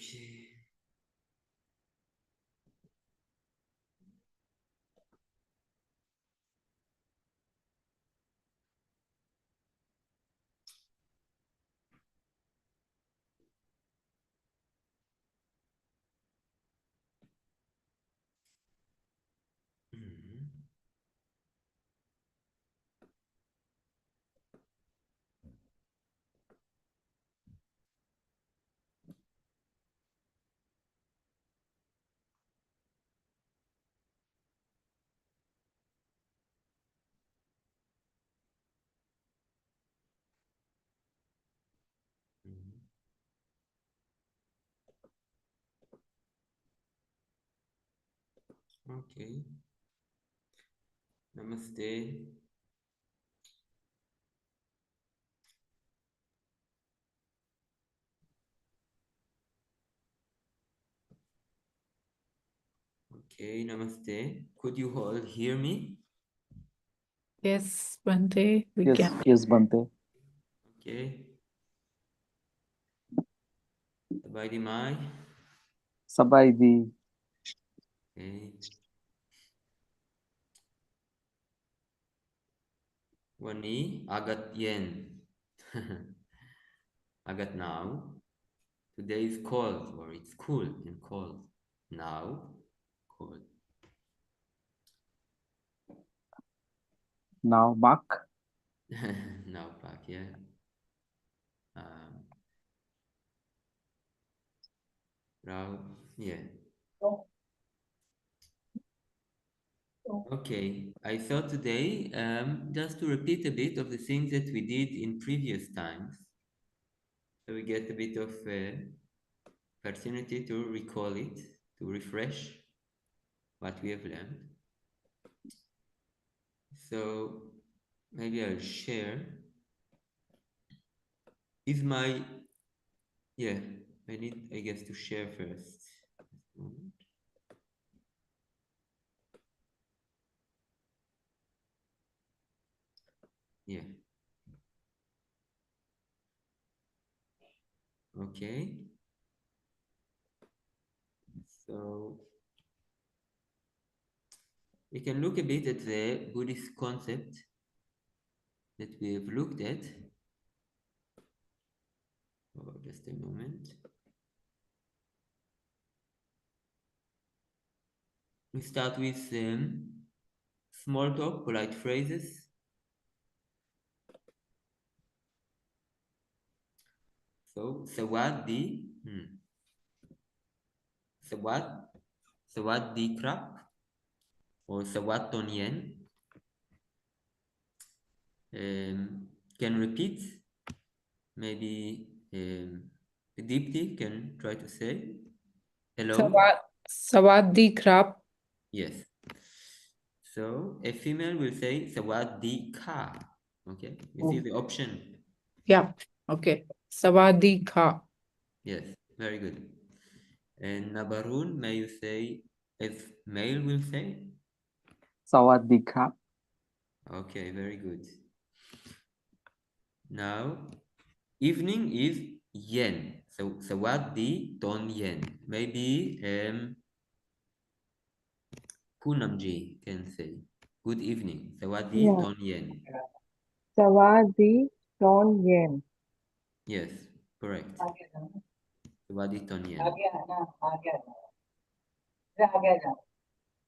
Okay. Mhm. Mhm. Okay. Namaste. Okay, namaste. Could you all hear me? Yes, Bante, we Yes, can. yes, Bante. Okay. Sabay di mai. Sabay di. Okay. Wani agat yen. Agat now. Today is cold, or it's cool and cold. Now, cold. Now, Mark. Now back, yeah. Now, yeah. Okay, I thought today just to repeat a bit of the things that we did in previous times, so we get a bit of opportunity to recall it, to refresh what we have learned. So maybe I'll share. Is my, yeah, I need, I guess, to share first. Just a moment. Yeah. Okay. So we can look a bit at the Buddhist concept that we have looked at. Oh, just a moment. We start with small talk, polite phrases. So, sawadi, sawadi krap, or sawat tonyen. Can repeat. Maybe Deepti can try to say hello. Sawadee krap. Yes. So a female will say sawadi ka. Okay. You see the option. Yeah. Okay. Sawadee ka. Yes. Very good. And Nabarun, may you say, as male will say? Sawadee krap. Okay, very good. Now, evening is yen. So, sawadi ton yen. Maybe Punamji can say, good evening. Sawadi Yeah. ton yen. Sawadee Don Yen. Yes, correct. Sawadi ton yen.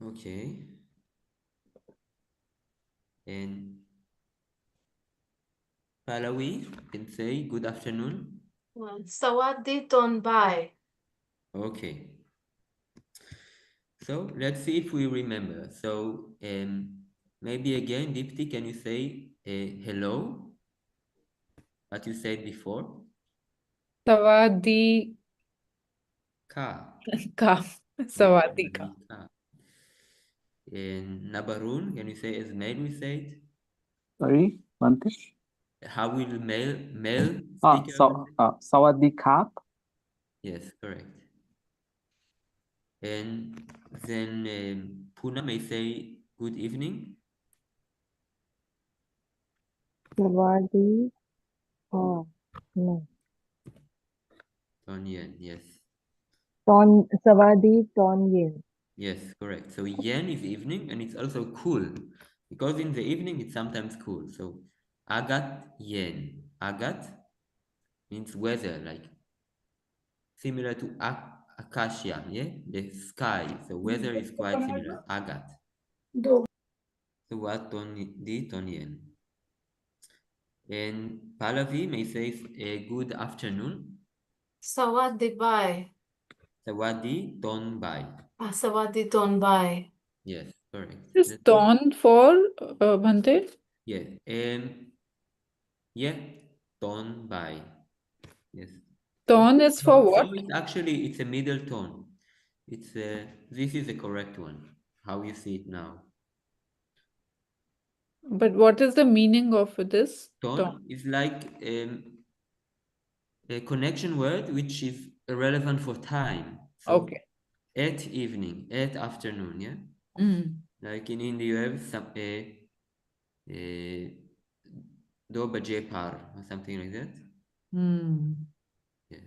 Okay. And Pallavi can say good afternoon. Sawadee Ton Bai. Okay. So let's see if we remember. So maybe again, Deepti, can you say hello? What you said before? Sawadee Ka. ka. Yes, Sawadee ka. ka. And Nabarun, can you say as male we said? Sorry, Bante. How will male speaker will say? Sawadee krap. Yes, correct. And then Puna may say good evening. Sawadee. Oh, no. Tonyan, yes. Savadi Ton Yen. Yes, correct. So yen is evening and it's also cool because in the evening it's sometimes cool. So agat yen. Agat means weather, like similar to akashya, yeah, the sky. So weather is quite similar. Agat. So what ton yen. And Pallavi may say a good afternoon. Sawadi bye. Sawadi ton bai. Sawadi ton bye. Yes, correct. Is That's good. ton for Bhante? Yeah. And yeah, ton bai. Yes. Ton is for So what? it's actually it's a middle tone. It's this is the correct one. How you see it now. But what is the meaning of this? Tone is like a connection word which is relevant for time. So Okay. at evening, at afternoon, yeah. Mm. Like in India, you have some do baje par or something like that. Mm. Yeah,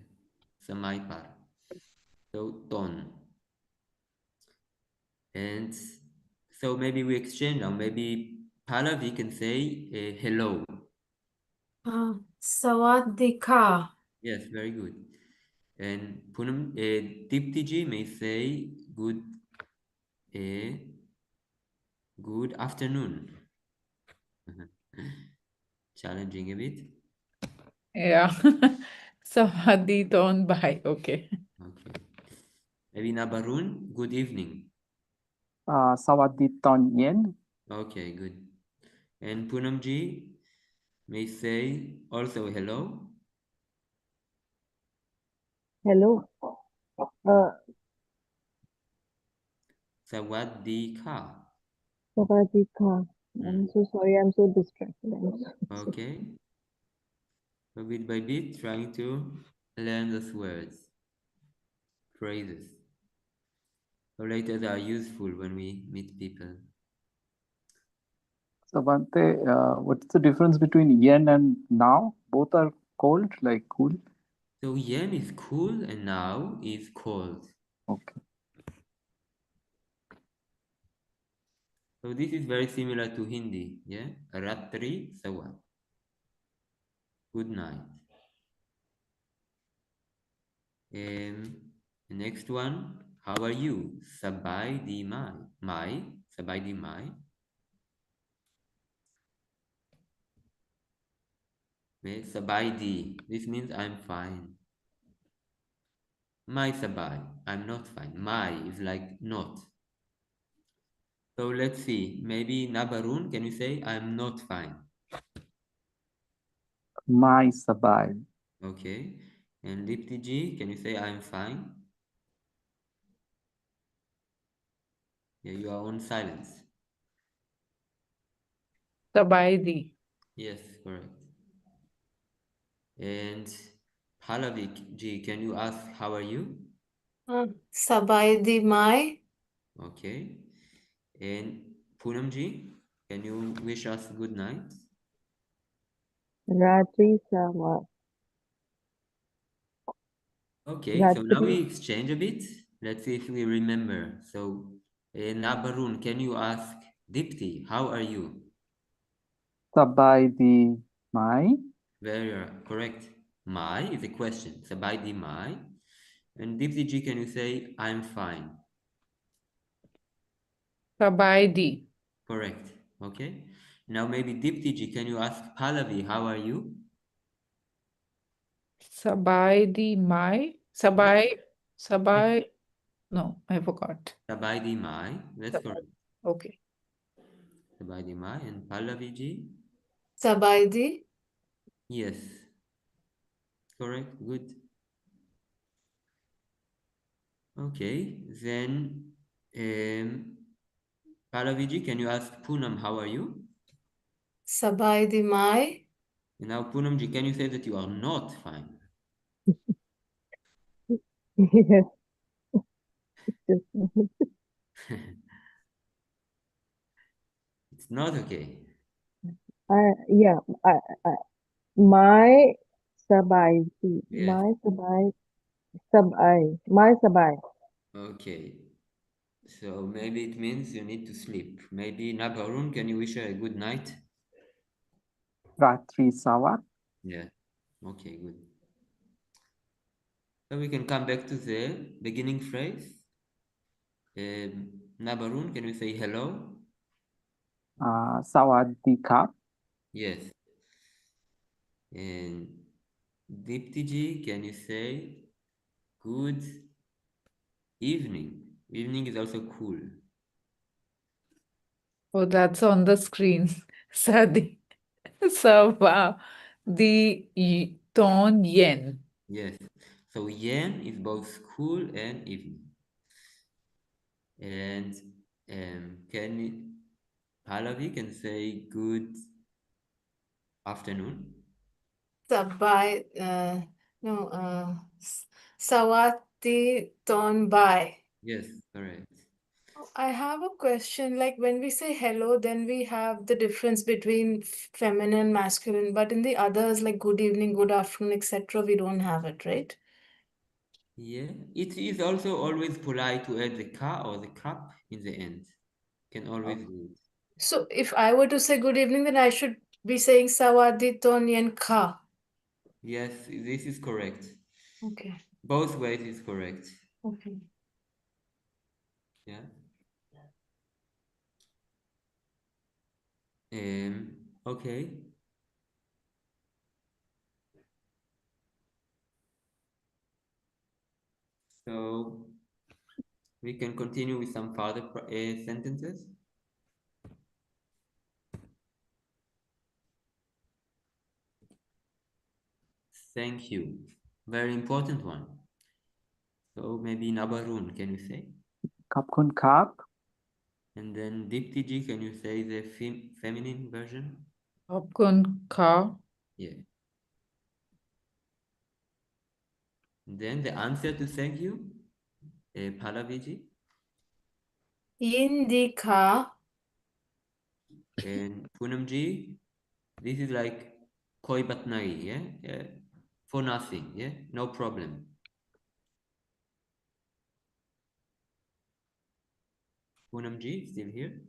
samai par. So ton. And so maybe we exchange now. Maybe Pallavi can say hello. Sawadi ka. Yes, very good. And Poonam, Dipti ji may say good afternoon. Challenging a bit. Yeah. Savadi ton bai. Okay. Okay. Maybe Nabarun, good evening. Savadi Ton Yen. Okay, good. And Poonam ji may say also hello. Hello. Sawadee ka. Savadi Ka. I'm so sorry. I'm so distracted. I'm so Okay. So bit by bit, trying to learn those words, phrases. So later they are useful when we meet people. So Bhante, what's the difference between yen and now? Both are cold, like cool. So yen is cool and now is cold. Okay. So this is very similar to Hindi, yeah? Ratri Sawa. Good night. And the next one, how are you? Sabay di mai. Mai. Sabay di mai. Okay, sabay di. This means I'm fine. Mai sabay. I'm not fine. Mai is like not. So let's see. Maybe Nabarun, can you say I'm not fine? Mai Sabai. Okay. And Lipti ji, can you say I'm fine? Yeah, you are on silence. Sabai di. Yes, correct. And Pallavi ji, can you ask how are you? Sabaydi mai. Okay. And Poonam ji, can you wish us good night? Ratri Savat. Okay, so now we Ratri. exchange a bit. Let's see if we remember. So, Nabarun, can you ask Dipti, how are you? Sabai di Mai. Very correct. Mai is a question. Sabay di mai. And Dipti ji, can you say I'm fine? Sabai di. Correct. Okay. Now maybe Dipti ji, can you ask Pallavi, how are you? Sabai di mai. Sabai. Sabai. No, I forgot. Sabay di mai. That's Sabai. correct. Okay. Sabay di mai. And Pallavi ji? Sabaydi. Yes. Correct. Good. Okay. Then, Pallavi ji, can you ask Poonam, how are you? Sabaydi mai. And now, Poonam ji, can you say that you are not fine? Yes. Just, It's not okay. yeah. My Sabai. Yes. My Sabai. Sabai. My Sabai. Okay. So maybe it means you need to sleep. Maybe Nabarun, can you wish her a good night? Ratri Savat. Yeah. Okay, good. So we can come back to the beginning phrase. Nabarun, can you say hello? Sawadika. Yes. And Diptiji, can you say good evening? Evening is also cool. Oh, that's on the screen. Sadi. Sava. Ton yen. Yes. So yen is both cool and evening. And Pallavi can say good afternoon. Sabai, no, Sawati Ton Bai. Yes, correct. I have a question. Like when we say hello, then we have the difference between feminine, masculine, but in the others, like good evening, good afternoon, etc., we don't have it, right? Yeah, it is also always polite to add the ka or the kap in the end. Can always do it. So if I were to say good evening, then I should be saying Sawadi Ton Yen Ka. Yes, this is correct. Okay. Both ways is correct. Okay. Yeah. Okay. So we can continue with some further sentences. Thank you. Very important one. So maybe Nabarun, can you say? Kapkun Kap. And then Diptiji, can you say the feminine version? Popcorn ka. Yeah. And then the answer to thank you, Palaviji. Yin Di Ka. And Poonamji, this is like koi bat nahi, yeah? For nothing, yeah? No problem. Poonamji, still here?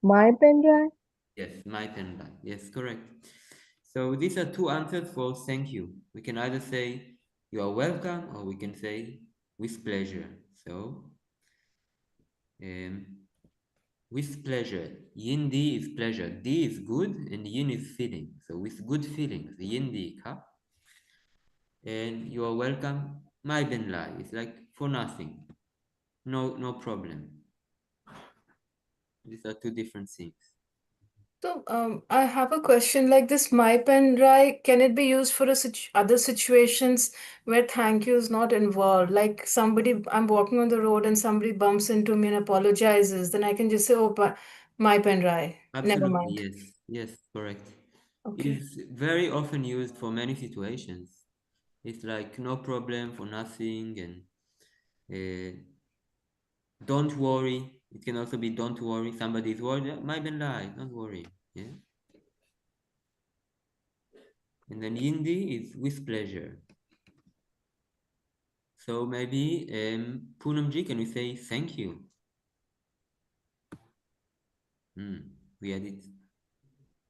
My pen drive. Yes, my pen. Yes, correct. So these are two answers for thank you. We can either say you are welcome or we can say with pleasure. So um, with pleasure. Yin di is pleasure. Di is good and yin is feeling. So with good feelings, yin di ka. And you are welcome. My ben lai. It's like for nothing. No problem. These are two different things. So, I have a question like this, my pen drive, can it be used for other situations where thank you is not involved? Like somebody, I'm walking on the road and somebody bumps into me and apologizes, then I can just say, oh, my pen drive. Never Absolutely, mind. yes. Yes, correct. Okay. Is very often used for many situations. It's like no problem for nothing and don't worry. It can also be don't worry. Somebody is worried. "Yeah, my ben lie, don't worry. Yeah. And then Yindi is with pleasure. So maybe Poonamji, can we say thank you? We had it.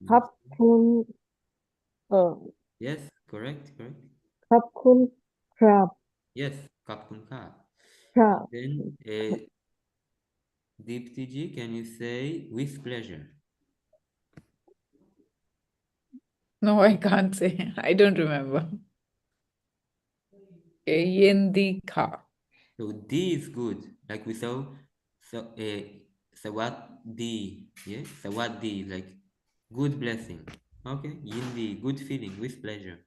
Hapkun. Yes, correct. Hapkun crab. Yes, Kapkun Ka. Crab. Then Deepti can you say with pleasure? No, I can't say. I don't remember. Okay, yen di ka. So D is good, like we saw. So Sawat D, yeah, Sawat D, like good blessing. Okay, Yindi, good feeling with pleasure.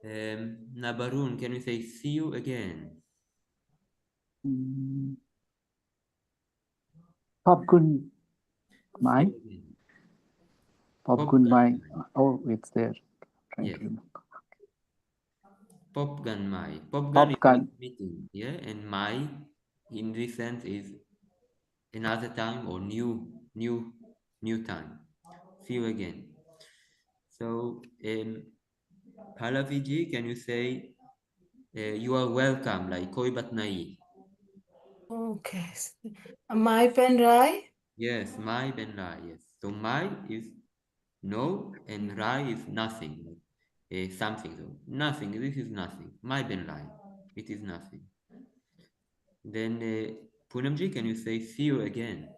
Nabarun, can we say see you again? Popkun See Mai. you again. Popkun Mai. Mai. Oh, it's there. Trying Yes. to remember. Popgun Mai. Popgun is like Popkan. meeting, yeah, and Mai in this sense is another time or new time. See you again. So, Palaviji, can you say you are welcome, like koi bat nahi? Okay. My pen rai? Yes, my ben rai, yes. So my is no and rai is nothing, something. So nothing, this is nothing. My ben rai, it is nothing. Then Poonamji, can you say see you again?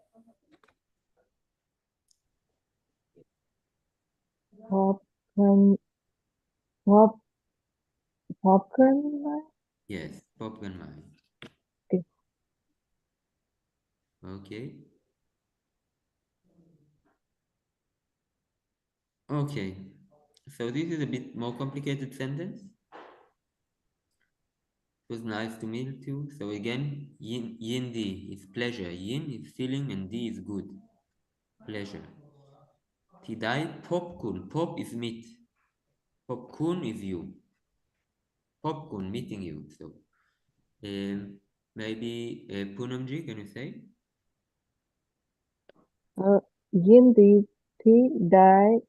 Popcorn, pop, popcorn. Yes, popcorn mai. Okay. Okay. Okay. So this is a bit more complicated sentence. It was nice to meet you. So again, yin di is pleasure. Yin is feeling and di is good. Pleasure. Tidai popcorn. Pop is meet. Popcorn is you. Popcorn meeting you. So maybe Poonamji, can you say? Yindi tea dye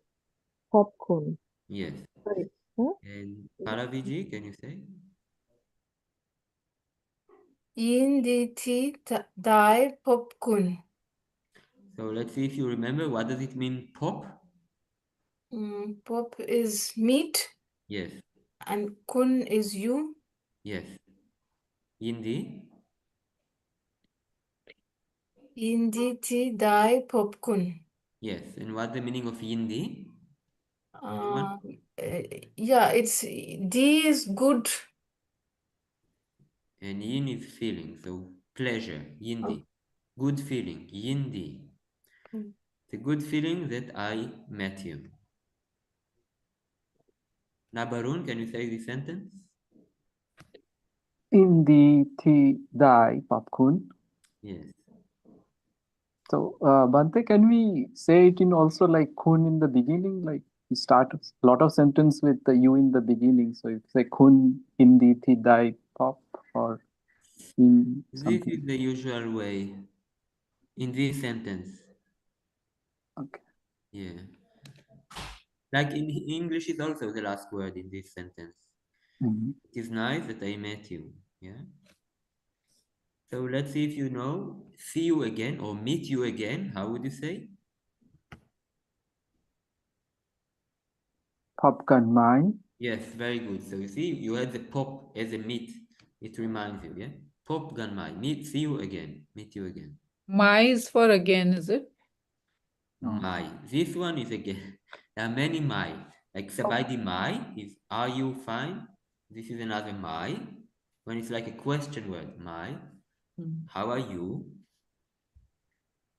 popcorn. Yes. Sorry. Huh? And Paraviji, can you say? Yin di ti dai popcorn. So let's see if you remember. What does it mean, pop? Pop is meat Yes. and kun is you. Yes. Hindi? Yin di ti dai popcorn. Yes. And what's the meaning of Hindi? Anyone? Yeah, it's D is good. And yin is feeling, so pleasure, yindi. Good feeling, yindi. The good feeling that I met you. Now, Barun, can you say the sentence? In the tea dye popcorn. Yes. So, Bante, can we say it in also like kun in the beginning? Like you start a lot of sentence with the you in the beginning. So you say kun in the thi dai pop or in This something. is the usual way in this sentence. Okay. Yeah. Like in English is also the last word in this sentence. Mhm. It is nice that I met you. Yeah. So let's see if you know see you again or meet you again. How would you say? Popcorn mine. Yes, very good. So you see, you had the pop as a meet. It reminds you, yeah? Pop gun my meet. See you again. Meet you again. My is for again, is it? My. This one is again. There are many my. Like Sabaidi my is are you fine? This is another my. When it's like a question word, my. How are you?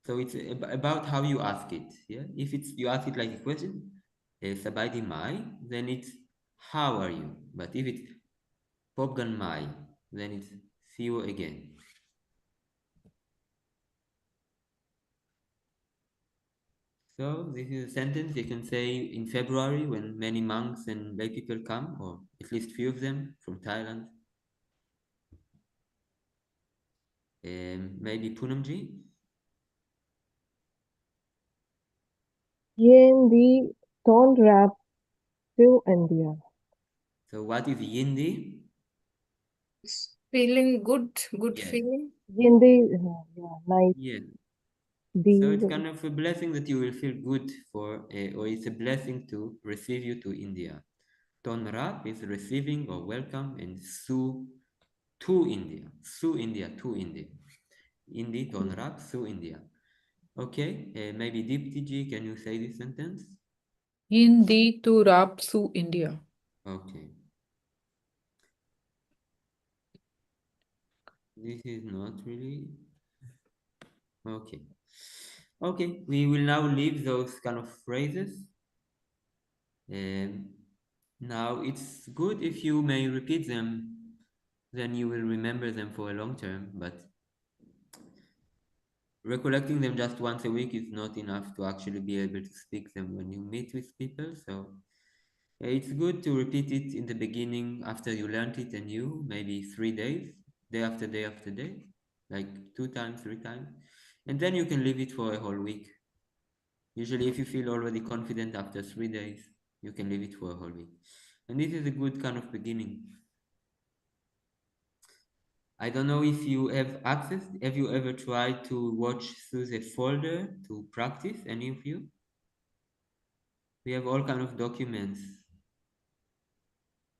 So it's about how you ask it. Yeah. If it's you ask it like a question, Sabaidi my, then it's how are you? But if it's Popgun Mai, then it's see you again. So this is a sentence you can say in February when many monks and lay people come, or at least few of them from Thailand. Maybe Poonamji. Yindi don't rap to India. So what is Yindi? It's feeling good, good Yes. feeling. Yindi, yeah, nice. Yes. So The it's kind of a blessing that you will feel good for, or it's a blessing to receive you to India. Tonrap is receiving or welcome, and Su to India. Su India to India. Indi Tonrap Su India. Okay, maybe Deepti ji, can you say this sentence? Hindi to Rapsu, India. Okay. This is not really. Okay. Okay, we will now leave those kind of phrases. Now it's good if you may repeat them, then you will remember them for a long term, but recollecting them just once a week is not enough to actually be able to speak them when you meet with people. So it's good to repeat it in the beginning after you learned it anew, maybe 3 days, day after day after day, like 2 times, 3 times. And then you can leave it for a whole week. Usually, if you feel already confident after 3 days, You can leave it for a whole week. And this is a good kind of beginning. I don't know if you have access. Have you ever tried to watch through the folder to practice, any of you? We have all kind of documents.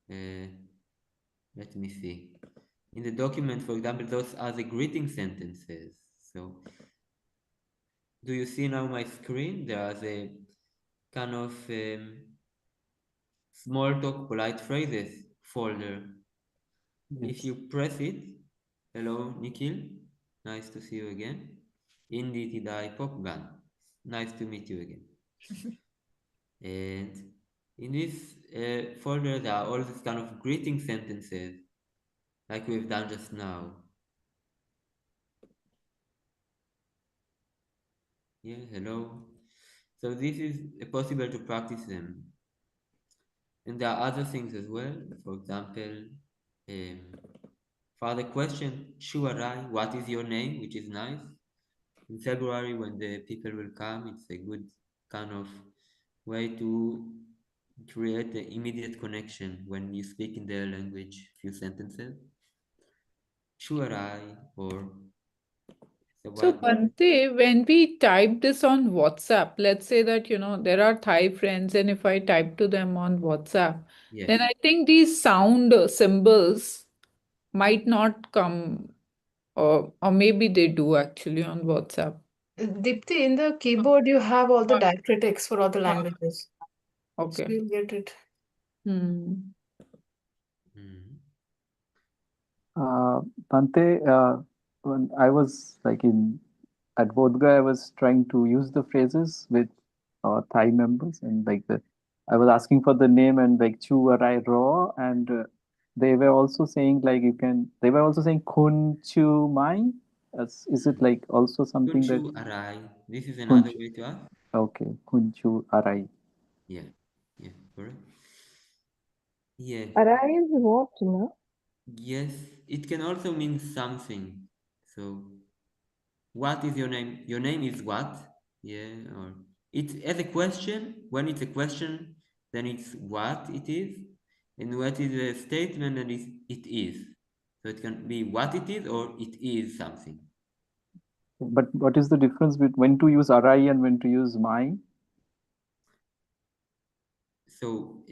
Let me see. In the document, for example, those are the greeting sentences. So, do you see now my screen? There are the kind of small talk polite phrases folder. If Yes. you press it, hello, Nikhil, nice to see you again. Indi Tidai Popgun, nice to meet you again. And in this folder, there are all these kind of greeting sentences, like we've done just now. Yeah, hello. So this is possible to practice them. And there are other things as well. For example, for the question, Shuarai, what is your name? Which is nice. In February, when the people will come, it's a good kind of way to create an immediate connection when you speak in their language, few sentences. Shuarai, or so So, what? Bante, when we type this on WhatsApp, let's say that, there are Thai friends, and if I type to them on WhatsApp, Yes. then I think these sound symbols might not come, or maybe they do actually on WhatsApp. Dipti, in the keyboard, you have all the diacritics for all the languages. So Okay. you'll get it. Hmm. Mhm. Bhante, when I was like at Bodhga, I was trying to use the phrases with Thai members, and like I was asking for the name and like Chu Arai Raw, and they were also saying like they were also saying Kun Chu Mai. Is it like also something that Kunchu Arai. This is Kun? another way to ask. Okay, Kun Chu Arai. Yeah. Yeah. Correct. Yeah. Arise what, no? Yes. It can also mean something. So, what is your name? Your name is what? Yeah. Or it's as a question. When it's a question, then it's what it is, and what is a statement, then it is. So it can be what it is or it is something. But what is the difference between when to use Arai and when to use Mai? So,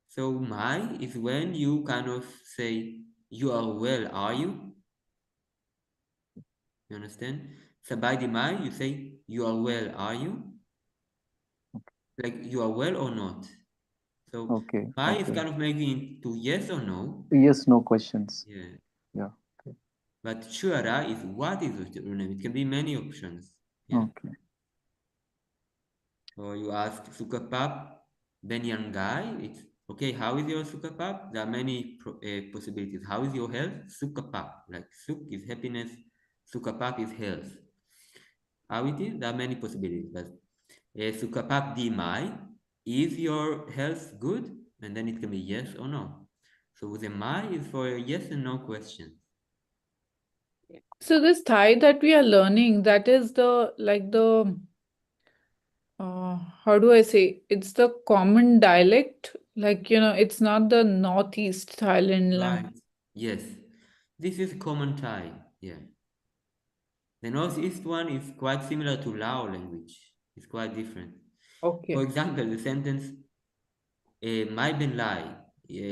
so my is when you kind of say, you are well, are you? You understand? So by the my, you say, you are well, are you? Like, you are well or not? So Okay, my is okay. kind of making to yes or no. Yes, no questions. Yeah. Yeah. Okay. But shuara is what is your name? It can be many options. Yeah. Okay. Or you ask Sukapap, Ben Yangai, it's okay, how is your Sukapap? There are many possibilities. How is your health? Sukapap, like Suk is happiness, Sukapap is health. How it is? There are many possibilities. But Sukapap di mai, is your health good? And then it can be yes or no. So the mai is for a yes and no question. So this Thai that we are learning, that is how do I say? It's the common dialect. Like, it's not the Northeast Thailand Right. language. Yes. This is common Thai. Yeah. The northeast one is quite similar to Lao language. It's quite different. For Okay. example, the sentence "Mai ben lai,"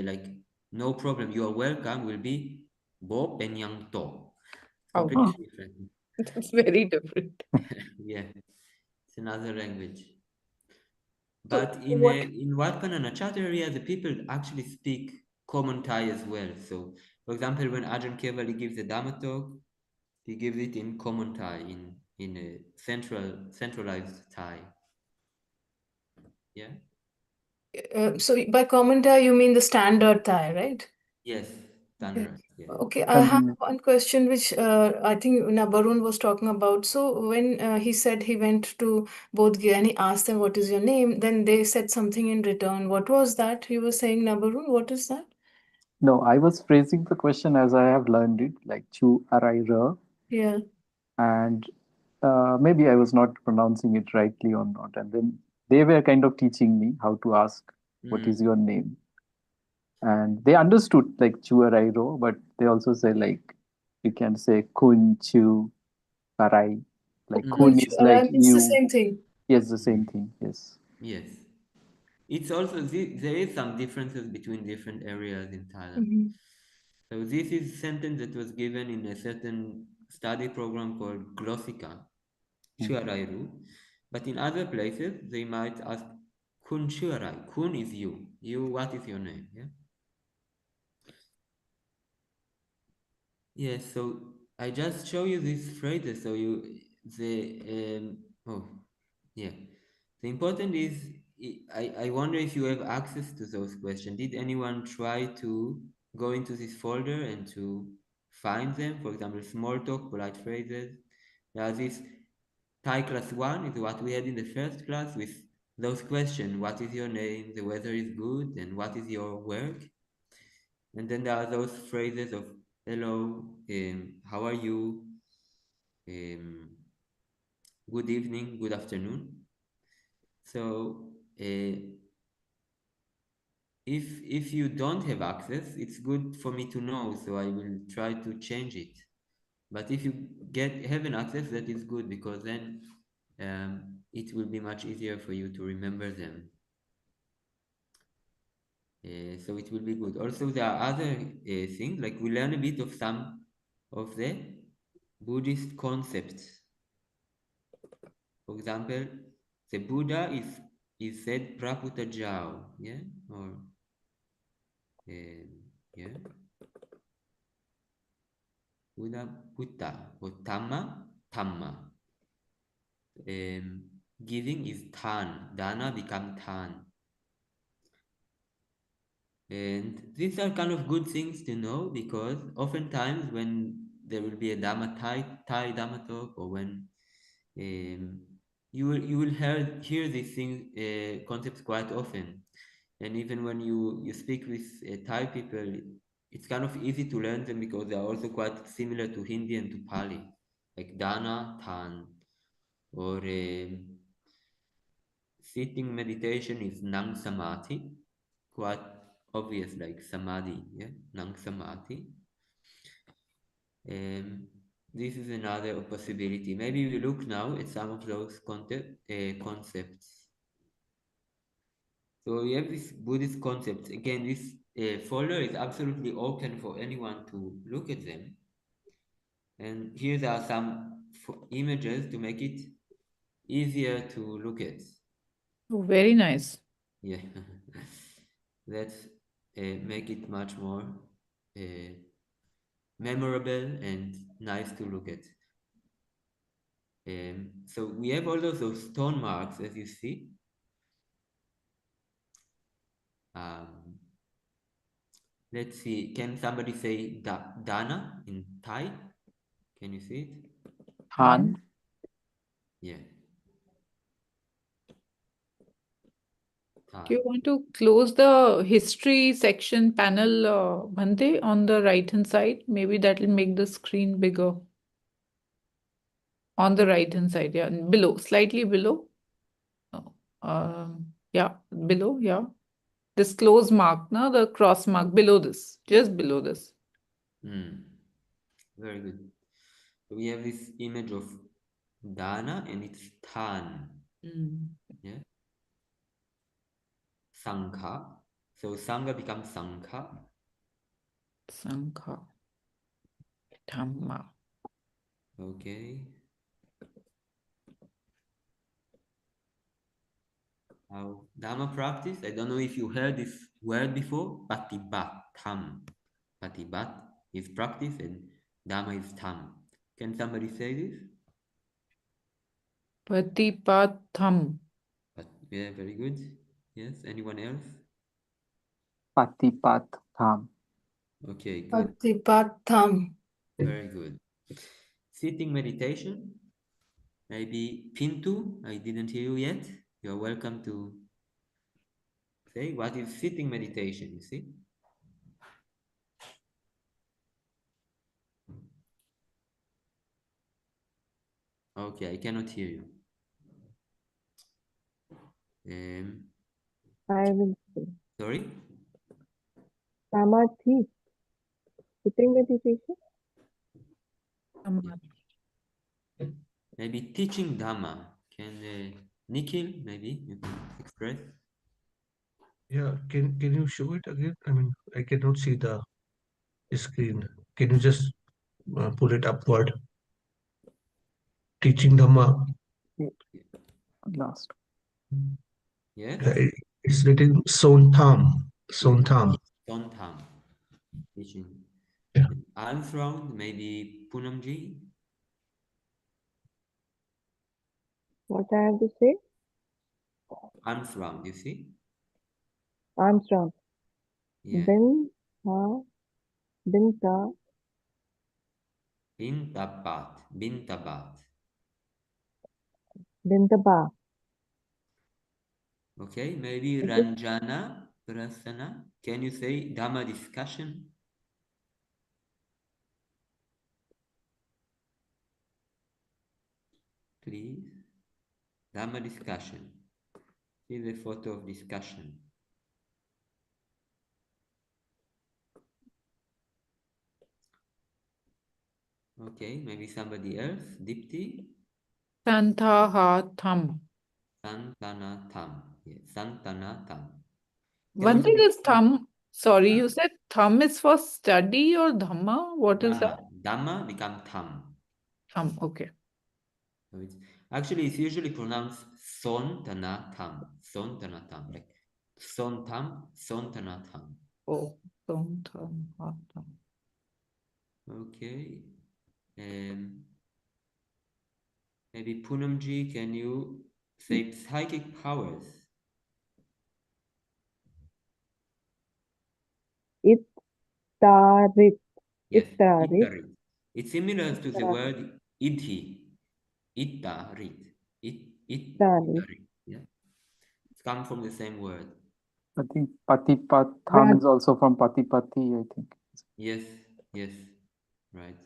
like no problem, you are welcome, will be "Bo ben yang to." It's Oh, completely different. that's very different. Yeah, it's another language. So But what? in Watpan and Achat area, the people actually speak common Thai as well. So, for example, when Ajahn Kevali gives a Dhamma talk, he gives it in common Thai, in a centralized Thai. Yeah. So by commentary, you mean the standard Thai, right? Yes, Okay. standard. Yeah. Okay, I have And one question which I think Barun was talking about. So when he said he went to Bodh Gaya and he asked them, "What is your name?" Then they said something in return. What was that? He was saying, Nabarun, what is that? no, I was phrasing the question as I have learned it, like Chu Arai Ra. Yeah. And maybe I was not pronouncing it rightly or not. And then they were kind of teaching me how to ask, what is your name? And they understood like Chuarairo, but they also say like, you can say Kun Chu Karai. Like Kun is like It's the you. same thing. Yes, the same thing. Yes. Yes. It's also, there is some differences between different areas in Thailand. Mhm. So this is a sentence that was given in a certain study program called Glossika, Chuarairu. But in other places, they might ask Kun Chuarai. Kun is you. You, what is your name? Yeah. Yes, so I just show you these phrases so oh yeah. The important is I wonder if you have access to those questions. Did anyone try to go into this folder and to find them? For example, small talk, polite phrases. There are this Thai class 1 is what we had in the first class with those questions. What is your name? The weather is good, and what is your work? And then there are those phrases of hello, how are you, um, good evening, good afternoon. So if you don't have access, it's good for me to know, so I will try to change it. But if you have an access, that is good, because then it will be much easier for you to remember them. So it will be good. Also, there are other things, like we learn a bit of some of the Buddhist concepts. For example, the Buddha is said Praputajao, yeah, or yeah, Buddha Buddha or Thamma. Giving is Tan, Dana become Tan. And these are kind of good things to know, because oftentimes when there will be a Thai Dhamma talk, or when you will hear these things concepts quite often, and even when you speak with Thai people, it's kind of easy to learn them because they are also quite similar to Hindi and to Pali, like Dana, Tan, or sitting meditation is Nang Samadhi, quite obvious, like Samadhi, yeah, Nang Samadhi. This is another possibility. Maybe we look now at some of those concepts. So we have these Buddhist concepts. Again, this folder is absolutely open for anyone to look at them. And here there are some images to make it easier to look at. Oh, very nice. Yeah, let's make it much more memorable and nice to look at. So we have all of those stone marks, as you see. Let's see, can somebody say Dana in Thai? Can you see it? Han. Yeah. Do you want to close the history section panel, Bhante, on the right hand side? Maybe that will make the screen bigger. On the right hand side, yeah, below, slightly below. Oh, yeah, below, yeah. This close mark, no, the cross mark below this, just below this. Very good. So we have this image of Dana and it's Tan. Yeah. Sangha. So Sangha becomes Sangha. Sangha. Dhamma. Okay. Now, Dhamma practice. I don't know if you heard this word before. Patibatam. Patibat is practice and Dhamma is tham. Can somebody say this? Patipatham. Yeah, very good. Yes. Anyone else? Patipat Tham. Okay, good. Patipatham. Very good. Sitting meditation. Maybe Pintu. I didn't hear you yet. You're welcome to say what is sitting meditation. You see? Okay, I cannot hear you. I will say. Sorry? Samadhi. Sitting meditation. Maybe teaching Dhamma. Can Nikhil, maybe you can express? Yeah, can you show it again? I mean, I cannot see the screen. Can you just pull it upward? Teaching Dhamma. Last. Yes? It's written Sontam. Sontam. Sontam. Teaching. Yeah. Armstrong, maybe Punamji? What I have to say? Armstrong, you see? Armstrong. Yeah. Bin ha binta Bintabat. Bintabat. bintaba. Okay, maybe Is it Ranjana Prasana. Can you say Dhamma discussion? Please. Dhamma discussion. See the photo of discussion. Okay, maybe somebody else. Dipti. Santahatham. Santanatam. Yes, Santanatam. Can One also thing be is thumb. Sorry, you said thumb is for study or dhamma? What is that? Dhamma. Dhamma become tham. Thumb, okay. So it's usually pronounced Sontanatam. Sontanatam. Like Sontam, Sontanatam. Oh, don't thumb. Okay. Maybe Punamji, can you say psychic powers? ittarit? Yes, Ittarit. Ittarit. It's similar to the Ittarit. word Iddhi. Ittarit. Ittarit. Ittarit. Yeah. It's come from the same word. I think Patipat Tham Raj. is also from Patipati, I think. Yes, yes, right.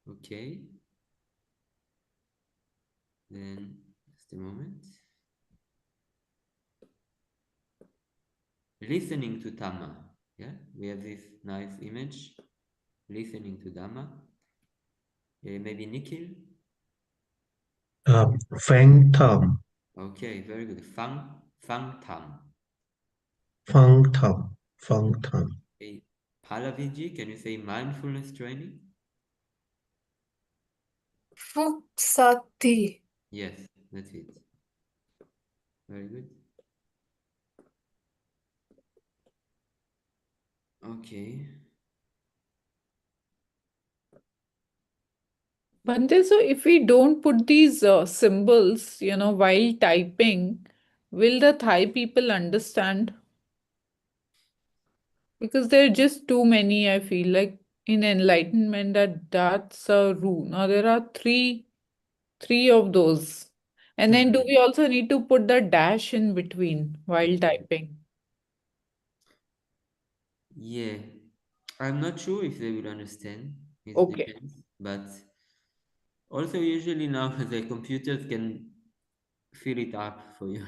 Okay. Then, just a moment. Listening to Dhamma. Yeah, we have this nice image. Listening to Dhamma. Maybe Nikhil. Fang Tham. Okay, very good. Fang Tham. Fang Tham. Fang Tham. Okay. Palaviji, can you say mindfulness training? Fuksati. Yes, that's it. Very good. Okay. Bante, so if we don't put these symbols, while typing, will the Thai people understand? Because there are just too many, I feel like in enlightenment that's a rule. Now there are three of those. And then do we also need to put the dash in between while typing? Yeah, I'm not sure if they will understand. It Okay. depends. But also, usually now the computers can fill it up for you.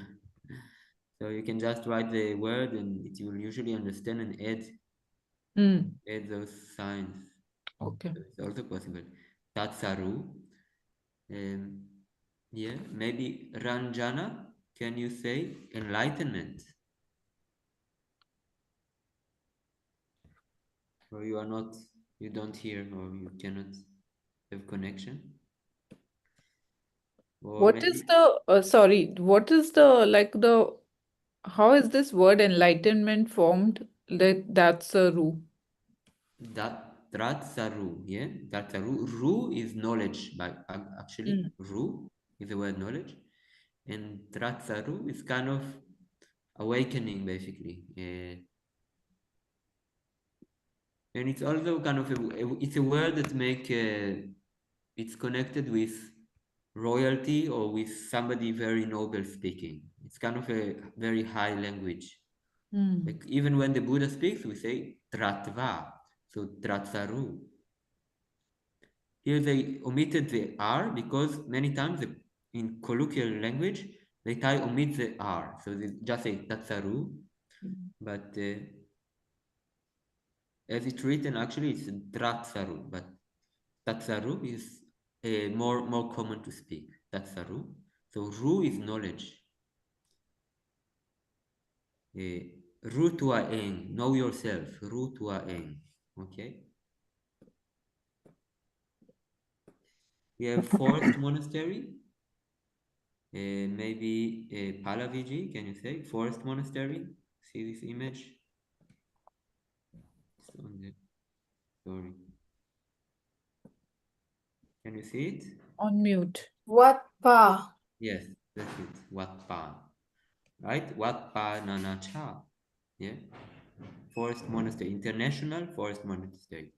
So you can just write the word and it will usually understand and add those signs. Okay. So it's also possible. Tatsaru. Yeah, maybe Ranjana. Can you say enlightenment? Or you don't hear, or you cannot have connection? Or What is maybe what is how is this word enlightenment formed? That's a rule. Dratsaru, yeah? Dratsaru. Ru is knowledge, actually. Ru is the word knowledge. And Dratsaru is kind of awakening, basically. And it's also kind of it's a word that it's connected with royalty or with somebody very noble speaking. It's kind of a very high language. Like even when the Buddha speaks, we say Dratva. So Dratsaru. Here they omitted the R because many times in colloquial language, they Thai omit the R. So they just say Tatsaru. But as it's written, actually, it's Dratsaru. But Tatsaru is more common to speak. Tatsaru. So Ru is knowledge. Ru tua eng. Know yourself. Ru tua eng. Okay. We have forest monastery. Maybe Palaviji, can you say? Forest monastery. See this image? It's on the, sorry. Can you see it? On mute. What pa? Yes, that's it. Wat Pa. Right? Wat Pa Nana Cha. Yeah. Forest monastery. International forest monastery.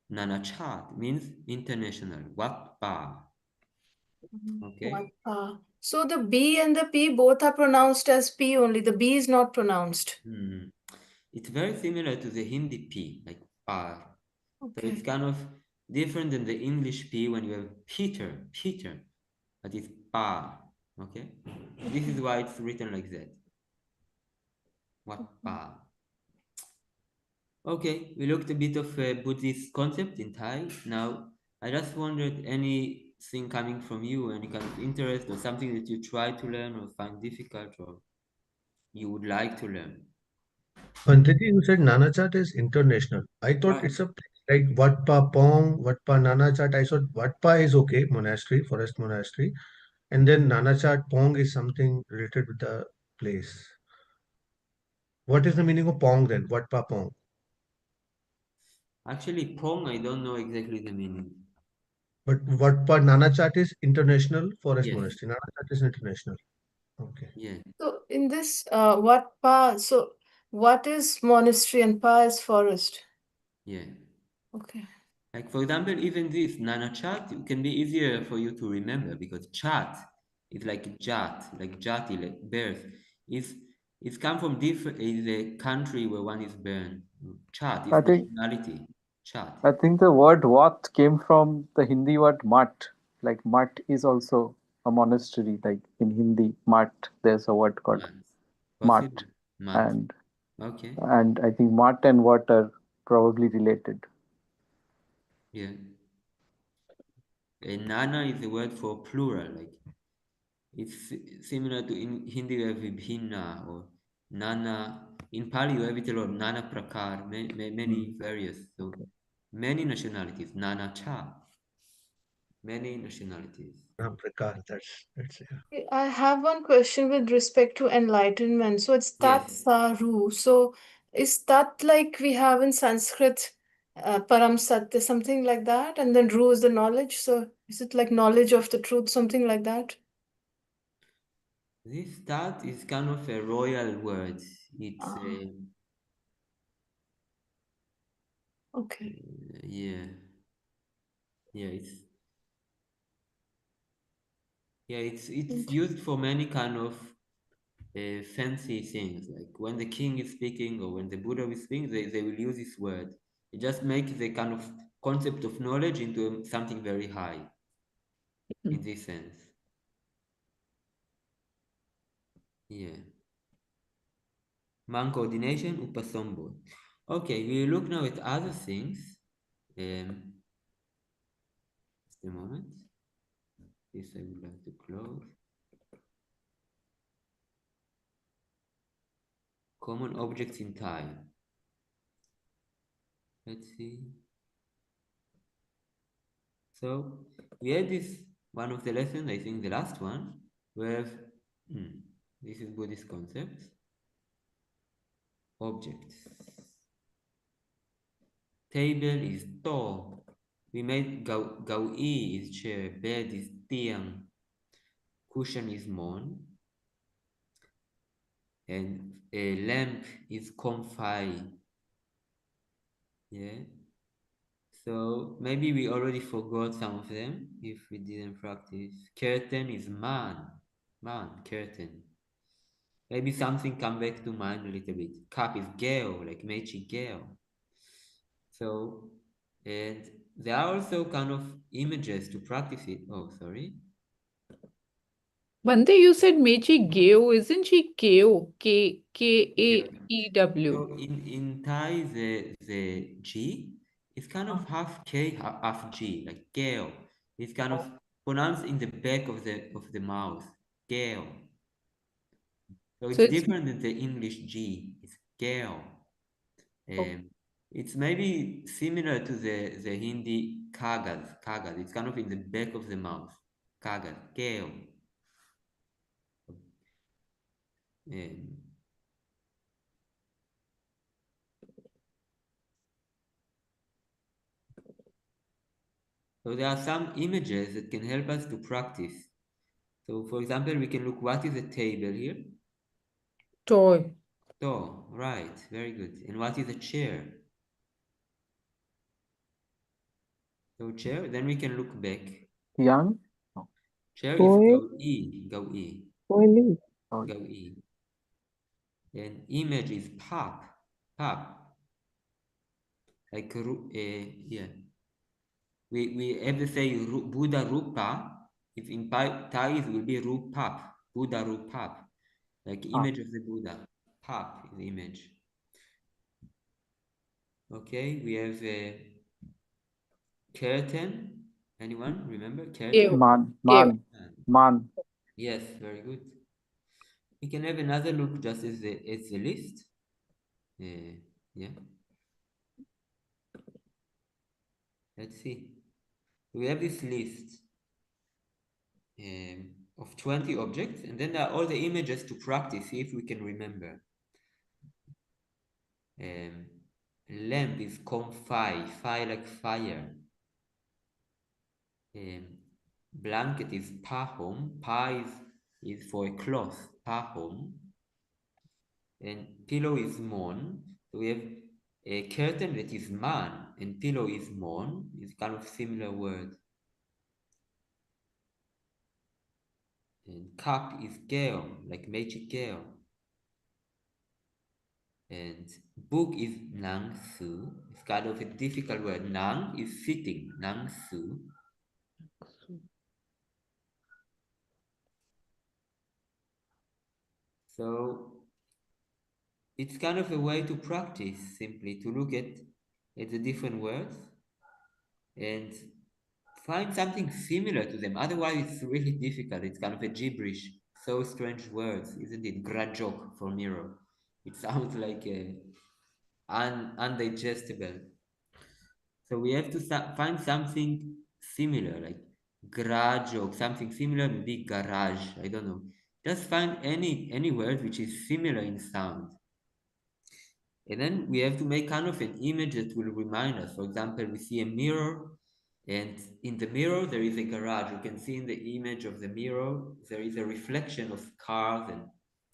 Nana Cha means international. Wat Pa. Okay. What pa? So the B and the P both are pronounced as P only. The B is not pronounced. It's very similar to the Hindi P, like Pa. So it's Okay. kind of different than the English P when you have Peter, but it's Pa. Okay? This is why it's written like that. What Pa? Okay, we looked a bit of Buddhist concept in Thai. Now, I just wondered anything coming from you, any kind of interest or something that you try to learn or find difficult or you would like to learn. Banditi, you said Nanachat is international. I thought it's a place like Wat Pa Pong, Wat Pa Nanachat. I thought Wat Pa is okay, monastery, forest monastery. And then Nanachat Pong is something related with the place. What is the meaning of Pong then? Wat Pa Pong. Actually, Pong, I don't know exactly the meaning. But Wat Pa Nanachat is international forest Yes. monastery. Nanachat is international. Okay. Yeah. So in this what pa? So what is monastery and pa is forest? Yeah. Okay. Like for example, even this Nana chat can be easier for you to remember because chat is like jat, like jati, like birth. It's come from different is a country where one is born. Chat is I think nationality. Chat. I think the word wat came from the Hindi word mat. Like mat is also a monastery. Like in Hindi, mat, there's a word called Mat. mat, Possible. Mat. and Okay. I think mat and wat are probably related. Yeah. And Nana is the word for plural, like it's similar to in Hindi we have Vibhinna or Nana. In Pali you have it a lot, Nana Prakar, many various. So many nationalities, Nana Cha, many nationalities. Prakar, that's yeah. I have one question with respect to enlightenment. So it's Tat Yes, Saru. So is that like we have in Sanskrit, Param Satya, something like that? And then Ru is the knowledge. So is it like knowledge of the truth, something like that? this Tat is kind of a royal word. It's Ah, okay. yeah, yeah, it's used for many kind of fancy things. Like when the king is speaking or when the Buddha is speaking, they will use this word. It just makes the kind of concept of knowledge into something very high in this sense. Yeah. Man coordination, upasombo. Okay, we look now at other things. Just a moment. This I would like to close. Common objects in Thai. Let's see. So we had this one of the lessons, I think the last one, where this is Buddhist concepts. Objects. Table is to. We made gaui is chair, bed is tiang, cushion is mon, and a lamp is komfai. Yeah. So maybe we already forgot some of them if we didn't practice. Curtain is curtain. Maybe something come back to mind a little bit. Cup is gel, like mechi gel. So, and there are also kind of images to practice it. Oh, sorry. One day you said Mechi Geo, isn't she Keo? Okay, okay. K-A-E-W. So in Thai, the G is kind of half K, half G, like Gale. It's kind of pronounced in the back of the mouth, Gale. So So it's it's different than the English G. It's Gale. oh, It's maybe similar to the Hindi Kagad. Kagad. It's kind of in the back of the mouth. Kagad. Gale. Um, so there are some images that can help us to practice. So for example, we can look what is a table here. toy. So, right, very good. And what is a chair? So chair, then we can look back. Young? No. Chair is Boy, go E, go E, boy, Oh, go E. Then image is pop, pop. Like, yeah. We have to say Buddha Rupa. If in Thai it will be Rupap, Buddha Rupap. Like ah, image of the Buddha. Pap is the image. Okay, we have a curtain. Anyone remember Keo. curtain? man, Keo. man, man. Yes, very good. We can have another look just as the list. Yeah. Let's see. We have this list of 20 objects, and then there are all the images to practice, see if we can remember. Lamp is comfy, fire like fire. Blanket is pahom, is for a cloth, pahom. And pillow is mon. So we have a curtain that is man, and pillow is mon. It's kind of similar word. And cup is gale, like magic gale. And book is nang su. It's kind of a difficult word. Nang is sitting, nang su. So it's kind of a way to practice, simply to look at the different words and find something similar to them. Otherwise, it's really difficult. It's kind of a gibberish. So strange words, isn't it? Grajok for mirror. It sounds like undigestible. So we have to find something similar, like grajok, something similar, maybe garage. I don't know. Just find any word which is similar in sound. And then we have to make kind of an image that will remind us. For example, we see a mirror, and in the mirror there is a garage. You can see in the image of the mirror there is a reflection of cars and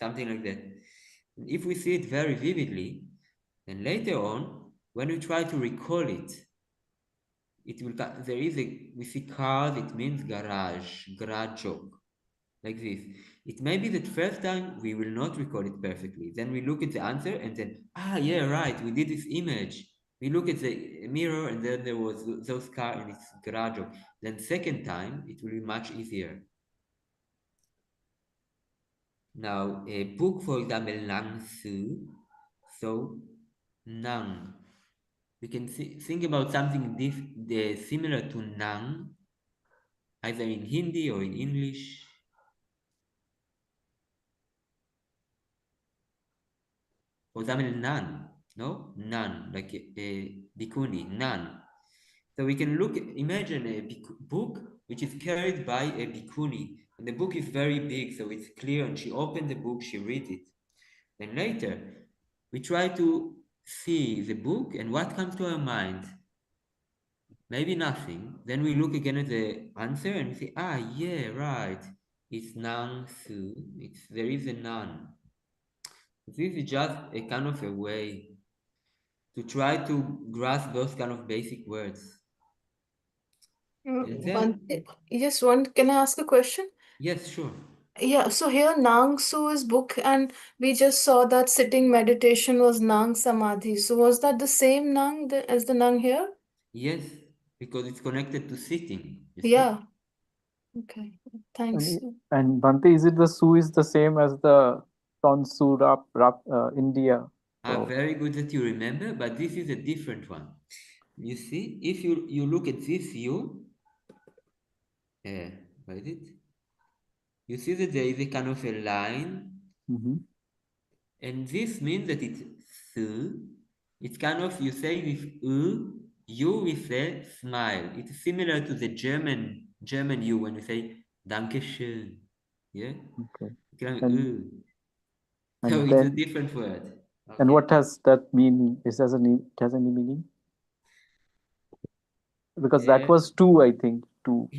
something like that. And if we see it very vividly, then later on, when we try to recall it, it will there is we see cars, it means garage, garage joke, like this. It may be that first time we will not record it perfectly. Then we look at the answer and then, yeah, right, we did this image. We look at the mirror and then there was those car and it's garage. Then second time, it will be much easier. Now, a book, for example, Nang Su. So, Nang. We can think about something similar to Nang, either in Hindi or in English. For example, none, no? None, like a bhikkhuni, none. So we can imagine a book which is carried by a bhikkhuni. And the book is very big, so it's clear, and she opens the book, she reads it. Then later, we try to see the book, and what comes to our mind? Maybe nothing. Then we look again at the answer and we say, yeah, right. It's nang su. There is a none. This is just a kind of a way to try to grasp those kind of basic words. And then, Yes, one. Can I ask a question? yes, sure. Yeah, so here Nang Su is book, and we just saw that sitting meditation was Nang Samadhi. So was that the same Nang as the Nang here? Yes, because it's connected to sitting, you see? Yeah. Okay. Thanks. And Bhante, is it the Su is the same as the Tonsu India? So Very good that you remember, but this is a different one. You see, if you look at this U, what is it? You see that there is a kind of a line, and this means that it's S. It's kind of, you say with U with a smile. It's similar to the German U when you say Dankeschön. Yeah? okay. It's kind of And So and it's a then different word. and Okay? what has that meaning? It has any meaning? Because that Uh, was two, I think. Two.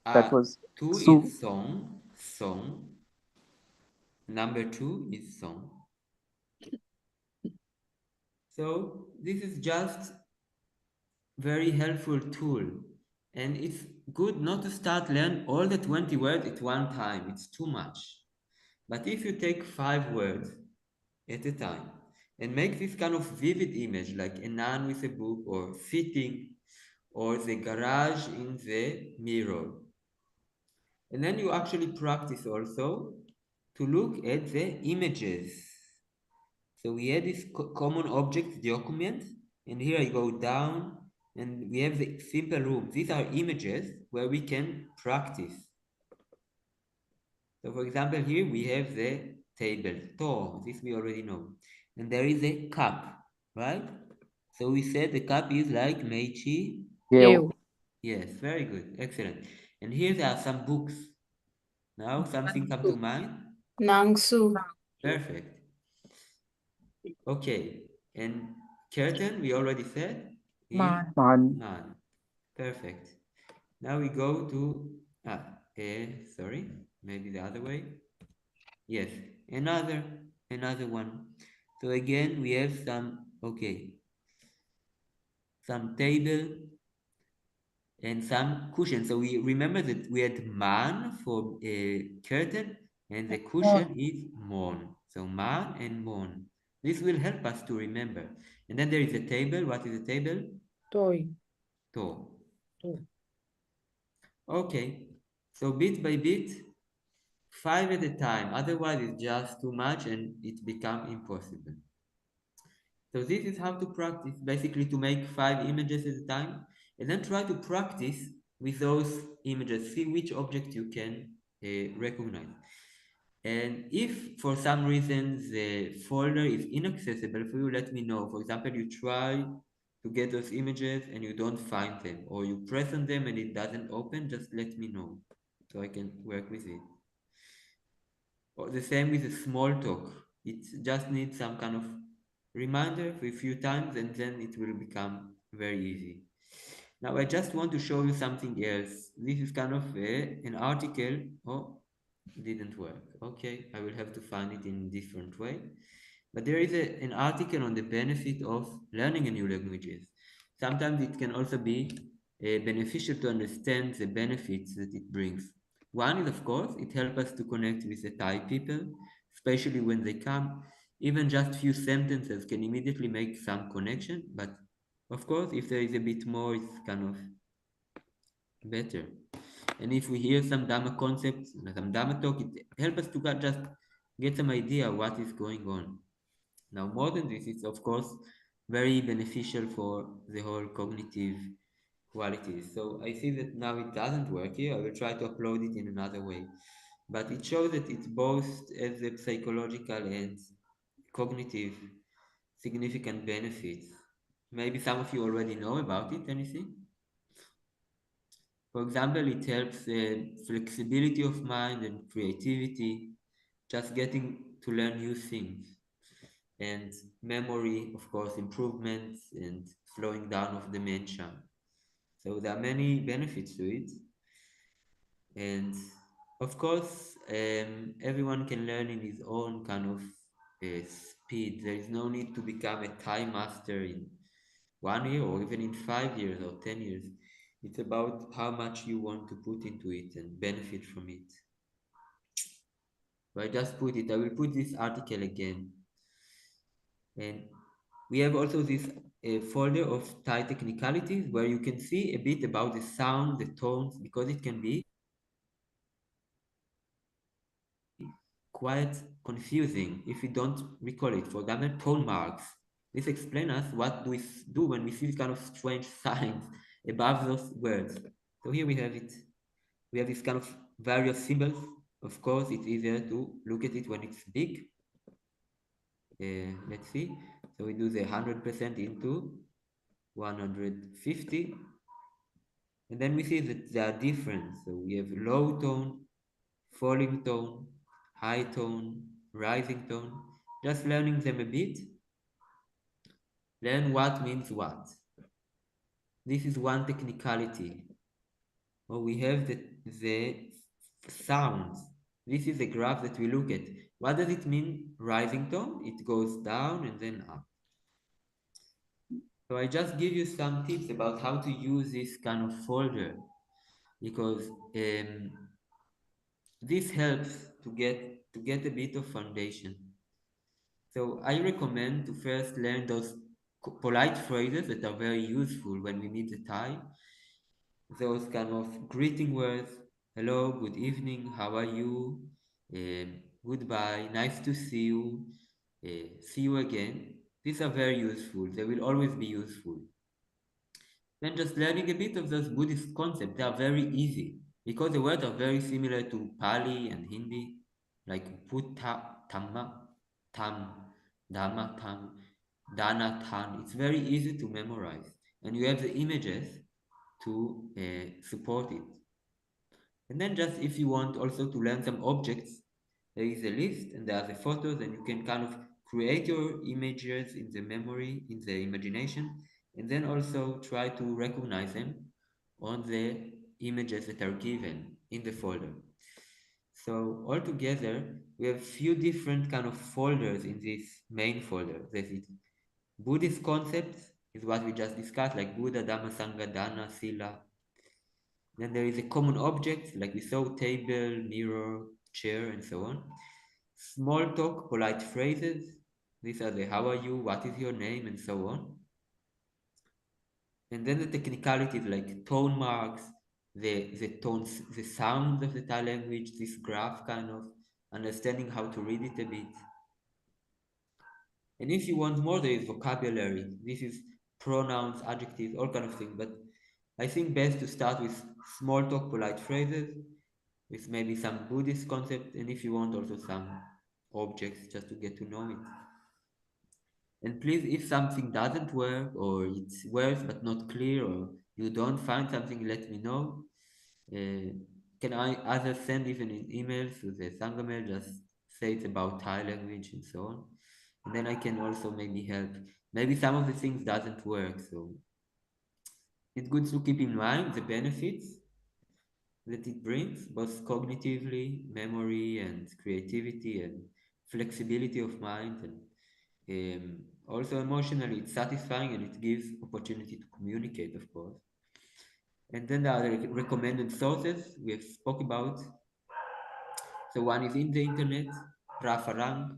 That uh, was two Su. is song. Number two is song. So this is just very helpful tool. And it's good not to start learn all the 20 words at one time. It's too much. But if you take 5 words at a time and make this kind of vivid image, like a nun with a book, or sitting, or the garage in the mirror. And then you actually practice also to look at the images. So we had this common object document, and here I go down, and we have the simple room. These are images where we can practice. So for example, here we have the table, to, this we already know. And there is a cup, right? So we said the cup is like Meichi. Ew. Yes, very good, excellent. And here there are some books. Now something come to mind? Nangsu. Perfect. Okay, and curtain, we already said, is Man. Man. man. Perfect. Now we go to, sorry, maybe the other way. Yes, another one. So again, we have some, okay, some table and some cushion. So we remember that we had man for a curtain, and the cushion is mon. So man and mon. This will help us to remember. And then there is a table. What is a table? Toy. To. To. Okay. So bit by bit, 5 at a time. Otherwise, it's just too much and it becomes impossible. So this is how to practice, basically to make 5 images at a time, and then try to practice with those images. See which object you can recognize. And if for some reason the folder is inaccessible for you, let me know. For example, you try to get those images and you don't find them, or you press on them and it doesn't open, just let me know so I can work with it. Or the same with the small talk. It just needs some kind of reminder for a few times and then it will become very easy. Now I just want to show you something else. This is kind of an article. Oh, didn't work. Okay, I will have to find it in a different way. But there is an article on the benefit of learning a new languages. Sometimes it can also be beneficial to understand the benefits that it brings. One is, of course, it helps us to connect with the Thai people, especially when they come. Even just few sentences can immediately make some connection, but of course, if there is a bit more, it's kind of better. And if we hear some Dhamma concepts, some Dhamma talk, it helps us to just get some idea what is going on. Now, more than this, it's of course very beneficial for the whole cognitive qualities. So I see that now it doesn't work here. I will try to upload it in another way. But it shows that it both has the psychological and cognitive significant benefits. Maybe some of you already know about it, anything? For example, it helps flexibility of mind and creativity, just getting to learn new things, and memory, of course, improvements and slowing down of dementia. So there are many benefits to it. And of course, everyone can learn in his own kind of speed. There is no need to become a Thai master in 1 year or even in 5 years or 10 years. It's about how much you want to put into it and benefit from it. So I just put it, I will put this article again. And We have also this folder of Thai technicalities where you can see a bit about the sound, the tones, because it can be quite confusing if we don't recall it. For example, tone marks. This explains us what do we do when we see these kind of strange signs above those words. So here we have it. We have this kind of various symbols. Of course, it's easier to look at it when it's big. Let's see. So we do the 100% into 150. And then we see that they are different. So we have low tone, falling tone, high tone, rising tone. Just learning them a bit. Learn what means what. This is one technicality. Or we have the sounds. This is the graph that we look at. What does it mean, rising tone? It goes down and then up. So I just give you some tips about how to use this kind of folder, because this helps to get a bit of foundation. So I recommend to first learn those polite phrases that are very useful when we meet the Thai. Those kind of greeting words: hello, good evening, how are you, goodbye, nice to see you again. These are very useful. They will always be useful. Then just learning a bit of those Buddhist concepts. They are very easy because the words are very similar to Pali and Hindi, like Buddha, Dhamma, Tham, Dhamma, Tham, Dana, Than. It's very easy to memorize, and you have the images to support it. And then just if you want also to learn some objects, there is a list and there are the photos, and you can kind of create your images in the memory, in the imagination, and then also try to recognize them on the images that are given in the folder. So altogether, we have few different kind of folders in this main folder. There's it. Buddhist concepts is what we just discussed, like Buddha, Dhamma, Sangha, Dana, Sila. Then there is a common object, like we saw, table, mirror, chair, and so on. Small talk, polite phrases. These are the how are you, what is your name, and so on. And then the technicalities like tone marks, the tones, the sounds of the Thai language, this graph kind of understanding how to read it a bit. And if you want more, there is vocabulary. This is pronouns, adjectives, all kind of things. But I think best to start with small talk, polite phrases, with maybe some Buddhist concept, and if you want also some objects just to get to know it. And please, if something doesn't work or it works but not clear, or you don't find something, let me know. Can I either send even an email to the Sangamail, just say it's about Thai language and so on. And then I can also maybe help. Maybe some of the things doesn't work, so it's good to keep in mind the benefits that it brings, both cognitively, memory and creativity and flexibility of mind, and also emotionally it's satisfying and it gives opportunity to communicate, of course. And then there are the recommended sources we have spoke about. So one is in the internet, Rafarang,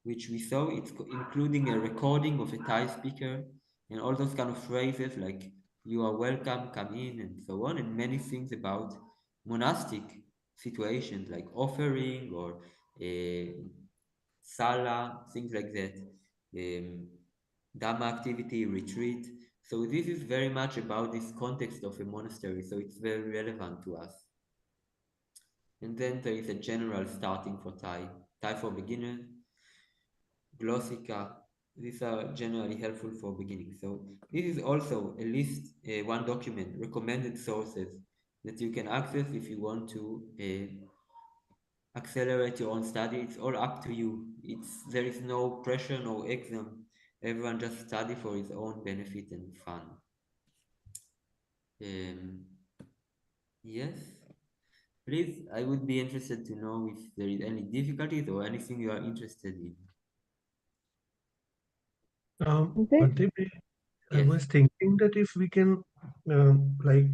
which we saw, it's including a recording of a Thai speaker and all those kind of phrases like you are welcome, come in, and so on, and many things about monastic situations like offering or sala, things like that, Dhamma activity, retreat. So this is very much about this context of a monastery, so it's very relevant to us. And then there is a general starting for Thai, Thai for beginners, Glossica. These are generally helpful for beginning. So this is also a list, one document, recommended sources that you can access if you want to accelerate your own study. It's all up to you. There is no pressure, no exam. Everyone just study for his own benefit and fun. Yes. Please, I would be interested to know if there is any difficulties or anything you are interested in. Bhante, I Yes. was thinking that if we can, like,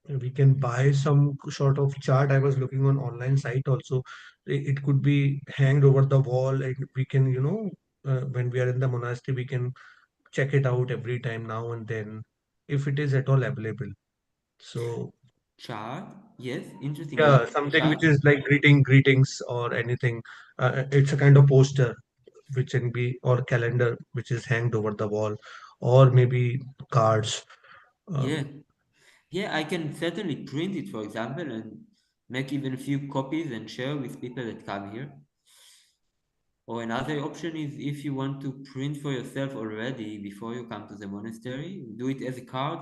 we can buy some sort of chart. I was looking on online site also. It could be hanged over the wall, and we can, when we are in the monastery, we can check it out every time now and then, if it is at all available. So Chart? Yes, interesting. yeah, What? something which Chart? is like greetings or anything. It's a kind of poster which can be, or calendar which is hanged over the wall, or maybe cards. Yeah. Um, Yeah, I can certainly print it, for example, and make even a few copies and share with people that come here. Or another option is if you want to print for yourself already before you come to the monastery, do it as a card.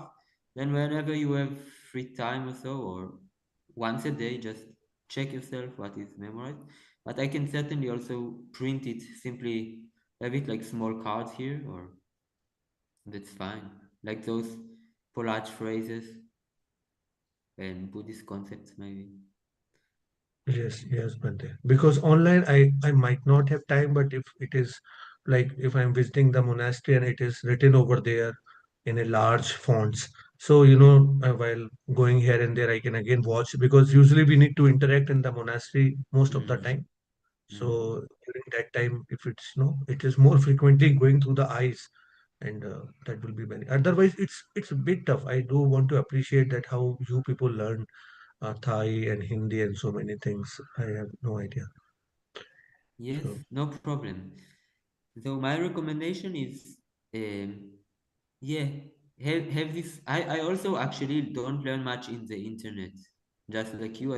Then whenever you have free time or so, or once a day, just check yourself what is memorized. But I can certainly also print it, simply have it like small cards here, or that's fine. Like those polite phrases and Buddhist concepts, maybe. yes, yes, Bante. Because online, I might not have time, but if it is like if I'm visiting the monastery and it is written over there in a large fonts, so while going here and there, I can again watch, because usually we need to interact in the monastery most of the Mm, time. mm. So during that time, if it's it is more frequently going through the eyes, and that will be very. Otherwise, it's a bit tough. I do want to appreciate that how you people learn Thai and Hindi and so many things. I have no idea. Yes, So no problem. So my recommendation is, um, yeah, have this. I also actually don't learn much in the internet. Just like you,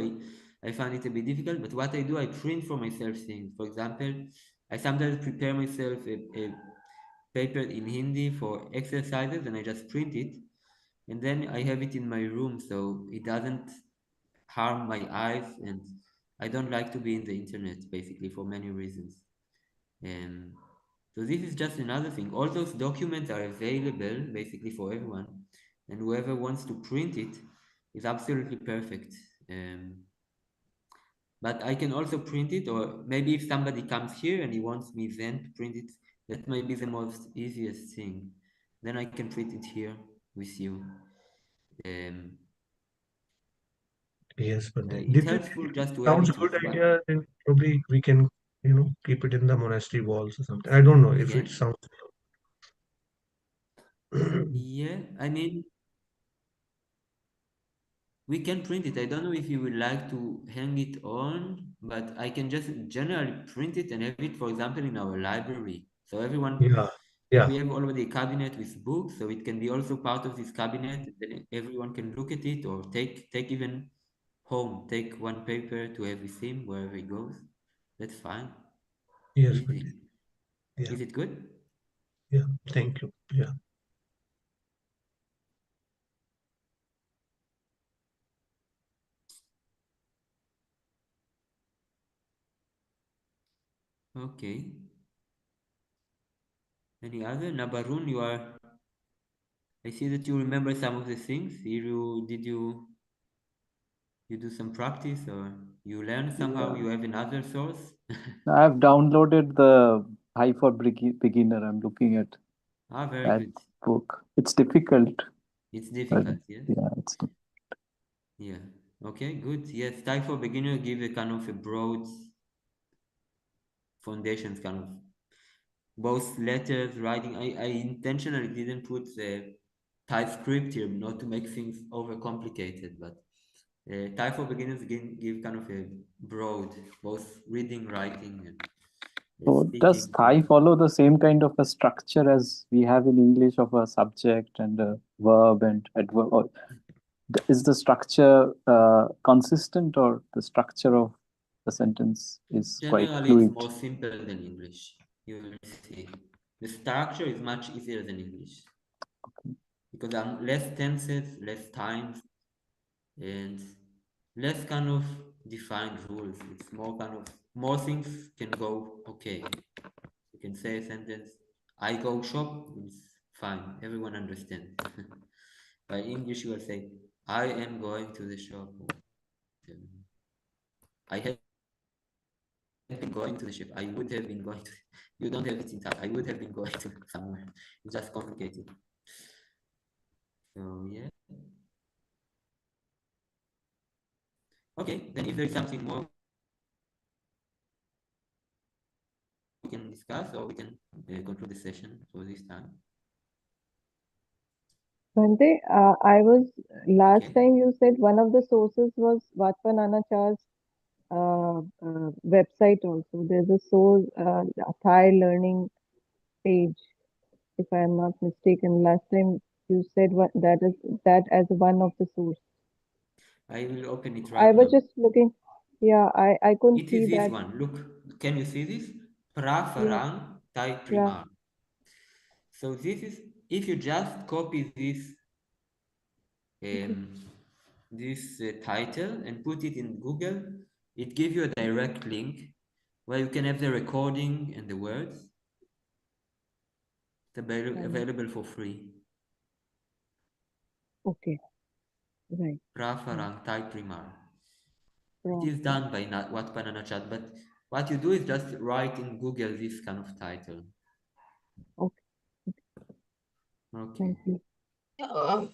I find it a bit difficult. But what I do, I print for myself things. For example, I sometimes prepare myself a paper in Hindi for exercises, and I just print it, and then I have it in my room, so it doesn't harm my eyes, and I don't like to be in the internet basically for many reasons. And so this is just another thing. All those documents are available basically for everyone, and whoever wants to print it is absolutely perfect. But I can also print it, or maybe if somebody comes here and he wants me then to print it, that might be the most easiest thing. Then I can print it here with you. Um, yes, but it's helpful definitely just to have sounds it good with one. idea. And probably we can keep it in the monastery walls or something. I don't know if Yeah, it sounds. yeah. I mean, we can print it. I don't know if you would like to hang it on, but I can just generally print it and have it, for example, in our library. So everyone, Yeah, like yeah, we have already a cabinet with books, so it can be also part of this cabinet. Then everyone can look at it, or take even home, take one paper to have with him wherever he goes. That's fine. yes, but Easy. yeah, Is it good? yeah. Thank you. Yeah. Okay. Any other? Nabarun, you are. I see that you remember some of the things. Did you do some practice, or you learn somehow? Yeah, You have another source? I've downloaded the High for Beginner. I'm looking at Ah, very that good. book. It's difficult, It's but difficult, yes. yeah, it's Yeah. Okay, good. Yes, Thai for beginner give a kind of a broad foundations, kind of both letters, writing. I intentionally didn't put the Thai script here, not to make things overcomplicated, but Thai for beginners give kind of a broad, both reading, writing, and so. Does speaking. Thai follow the same kind of a structure as we have in English of a subject and a verb and adverb? Or is the structure consistent, or the structure of the sentence is quite Generally, it's fluid? more simple than English. You will see. The structure is much easier than English because I'm less tenses, less times, and less kind of defined rules. It's more kind of more things can go okay. You can say a sentence, I go shop, it's fine. Everyone understands. By English, you will say, I am going to the shop. I have been going to the shop. I would have been going to. You don't have it in Thai. I would have been going to somewhere. It's just complicated. So yeah. Okay. Then if there is something more we can discuss, we can can discuss, or we can conclude the session for this time. Bhante, I was last Okay. time you said one of the sources was Vatpananachar's website also. There's a source, Thai Learning page, if I am not mistaken. Last time you said that as one of the source. I will open it I right was now. just looking. Yeah, I couldn't It see is this that. one. Look, can you see this? Yeah, Prafarang Thai yeah. Primar. So this is, if you just copy Okay, this title and put it in Google, it gives you a direct link where you can have the recording and the words. It's fine. available for free. Okay, right. Prafarang Thai Primar. It is Proper. done by Wattpananachat, but what you do is just write in Google this kind of title. Okay, Okay. thank you.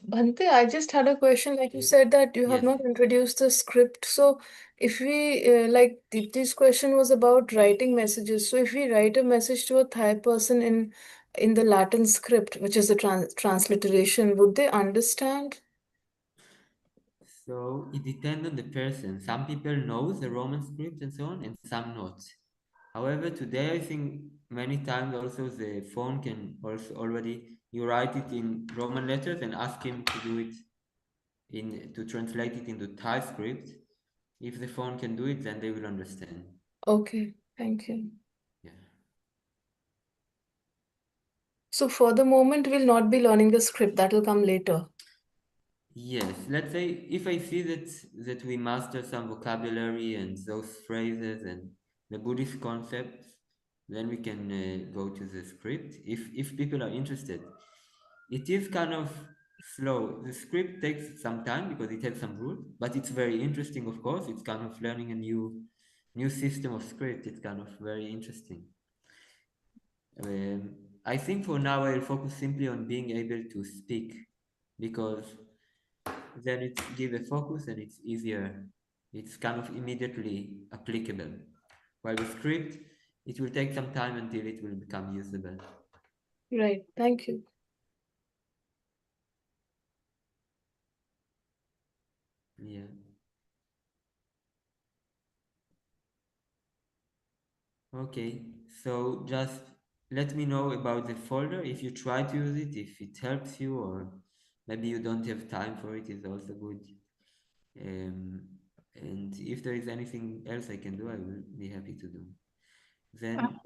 Bhante, I just had a question. Like you said that you have Yes. not introduced the script. So if we, like Deepti's question was about writing messages. So if we write a message to a Thai person in the Latin script, which is the transliteration, would they understand? So it depends on the person. Some people know the Roman script and so on, and some not. However, today I think many times also the phone can also already, you write it in Roman letters and ask him to do it to translate it into Thai script. If the phone can do it, then they will understand. Okay, thank you. Yeah. So for the moment, we'll not be learning the script. That will come later. Yes, let's say if I see that we master some vocabulary and those phrases and the Buddhist concepts, then we can go to the script. If people are interested, it is kind of slow. The script takes some time because it has some rules, but it's very interesting. Of course, it's kind of learning a new system of script. It's kind of very interesting. I think for now I'll focus simply on being able to speak because then it's give a focus and it's easier. It's kind of immediately applicable. While the script, it will take some time until it will become usable. Right, thank you. Yeah. Okay, so just let me know about the folder if you try to use it, if it helps you, or maybe you don't have time for it, is also good. Um, and if there is anything else I can do, I will be happy to do. Then,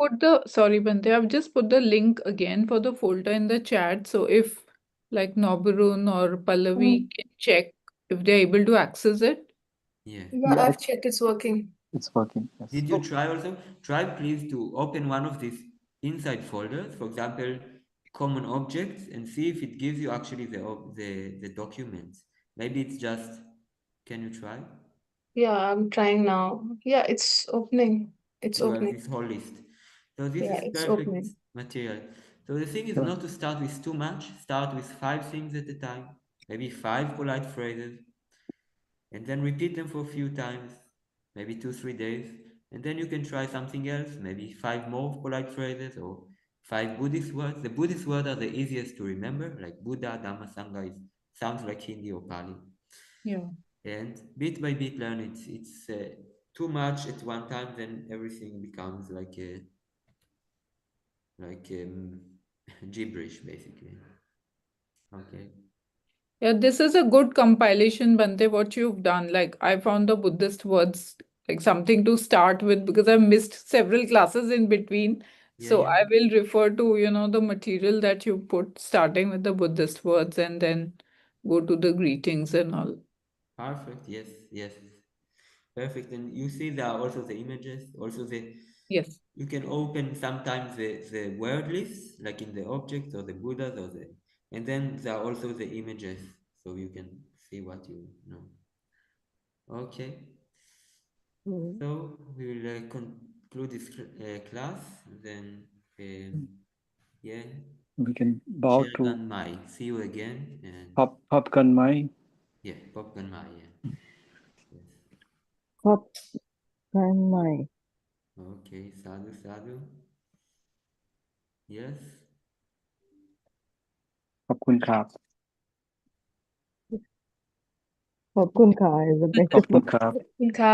Sorry, Bante, I've just put the link again for the folder in the chat. So if like Noburun or Pallavi can check if they're able to access it. yeah. Yeah, Yeah, I've checked. It's working. it's working. Yes. Did you try also? Try please to open one of these inside folders, for example, common objects, and see if it gives you actually the documents. Maybe it's just, can you try? Yeah, I'm trying now. Yeah, it's opening. It's You have opening. this whole list. So this Yeah, is it's perfect opening. material. So the thing is Sure. not to start with too much, start with 5 things at a time, maybe 5 polite phrases, and then repeat them for a few times, maybe 2, 3 days, and then you can try something else, maybe 5 more polite phrases or 5 Buddhist words. The Buddhist words are the easiest to remember, like Buddha, Dhamma, Sangha. It sounds like Hindi or Pali. Yeah. And bit by bit learn it. It's too much at one time, then everything becomes like gibberish basically. Okay. Yeah, this is a good compilation, Bante, what you've done. Like I found the Buddhist words like something to start with because I've missed several classes in between. Yeah, So yeah. I will refer to, the material that you put starting with the Buddhist words and then go to the greetings and all. Perfect. Yes, yes. Perfect. And you see there are also the images, also Yes. you can open sometimes the word list, like in the objects or the Buddhas and then there are also the images, so you can see what you know. Okay. Mm. So we will conclude this class. Then, yeah, We can bow to Shergan Mai. See you again. And Popcorn Mai. yeah, Popgun Mai. Yeah. Yes. Hop and my. Okay. Sadhu, sadhu. Yes. ขอบคุณครับ Popcorn car is the ขอบ better คุณครับ Ka.